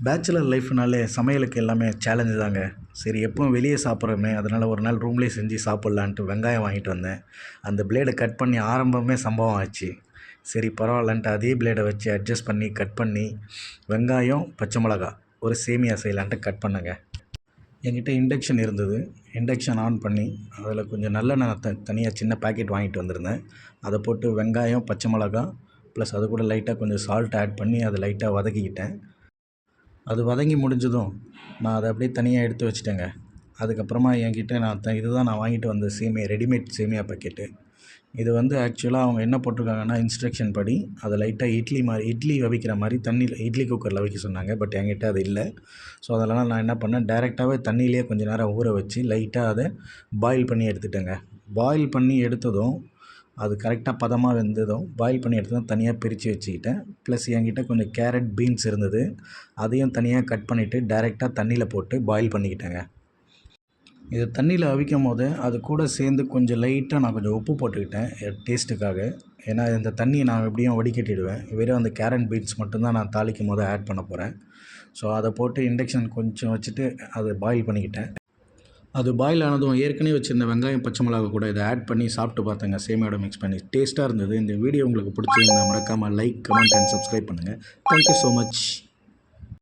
Bachelor லைஃப்னாலே சமையலுக்கு எல்லாமே challenge தாங்க. சரி எப்பவும் வெளியே சாப்பிட்றோமே, அதனால் ஒரு நாள் ரூம்லேயே செஞ்சு சாப்பிட்லான்ட்டு வெங்காயம் வாங்கிட்டு வந்தேன். அந்த பிளேடை கட் பண்ணி ஆரம்பமே சம்பவம் ஆச்சு. சரி பரவாயில்லன்ட்டு அதே பிளேடை வச்சு அட்ஜஸ்ட் பண்ணி கட் பண்ணி வெங்காயம், பச்சை மிளகா ஒரு சேமியா செய்யலான்ட்டு கட் பண்ணேங்க. என்கிட்ட இண்டக்ஷன் இருந்தது. இண்டக்ஷன் ஆன் பண்ணி அதில் கொஞ்சம் நல்லெண்ணெய் தனியாக சின்ன பாக்கெட் வாங்கிட்டு வந்திருந்தேன். அதை போட்டு வெங்காயம், பச்சை மிளகா ப்ளஸ் அது கூட லைட்டாக கொஞ்சம் சால்ட் ஆட் பண்ணி அதை லைட்டாக வதக்கிக்கிட்டேன். அது வதங்கி முடிஞ்சதும் நான் அதை அப்படியே தனியாக எடுத்து வச்சுட்டேங்க. அதுக்கப்புறமா என்கிட்ட இதுதான் நான் வாங்கிட்டு வந்த சேமியா, ரெடிமேட் சேமியா பாக்கெட்டு. இது வந்து ஆக்சுவலாக அவங்க என்ன போட்டிருக்காங்கன்னா, இன்ஸ்ட்ரக்ஷன் படி அதை லைட்டாக இட்லி அவிக்கிற மாதிரி தண்ணியில் இட்லி குக்கரில் அவிக்க சொன்னாங்க. பட் என்கிட்ட அது இல்லை. ஸோ அதனால் நான் என்ன பண்ணேன், டைரெக்டாகவே தண்ணியிலேயே கொஞ்சம் நேரம் ஊற வச்சு லைட்டாக அதை பாயில் பண்ணி எடுத்துட்டேங்க. பாயில் பண்ணி எடுத்ததும் அது கரெக்டாக பதமாக வெந்ததும் பாயில் பண்ணி எடுத்ததும் தனியாக பிரித்து வச்சுக்கிட்டேன். ப்ளஸ் என்கிட்ட கொஞ்சம் கேரட், பீன்ஸ் இருந்தது. அதையும் தனியாக கட் பண்ணிவிட்டு டைரெக்டாக தண்ணியில் போட்டு பாயில் பண்ணிக்கிட்டேங்க. இது தண்ணியில் அவிக்கும் போது அது கூட சேர்ந்து கொஞ்சம் லைட்டாக நான் கொஞ்சம் உப்பு போட்டுக்கிட்டேன் டேஸ்ட்டுக்காக. ஏன்னா இந்த தண்ணியை நான் எப்படியும் வடிகட்டிடுவேன். வெறும் அந்த கேரட், பீன்ஸ் மட்டும்தான் நான் தாளிக்கும் போது ஆட் பண்ண போகிறேன். ஸோ அதை போட்டு இண்டக்ஷன் கொஞ்சம் வச்சுட்டு அதை பாயில் பண்ணிக்கிட்டேன். அது பாயில் ஆனதும் ஏற்கனவே வச்சுருந்த வெங்காயம், பச்சை மிளகா கூட இதை ஆட் பண்ணி சாப்பிட்டு பார்த்தேங்க. சேமியாவோட மிக்ஸ் பண்ணி டேஸ்ட்டாக இருந்தது. இந்த வீடியோ உங்களுக்கு பிடிச்சிருந்தா மறக்காமல் லைக், கமெண்ட் அண்ட் சப்ஸ்கிரைப் பண்ணுங்கள். Thank you so much.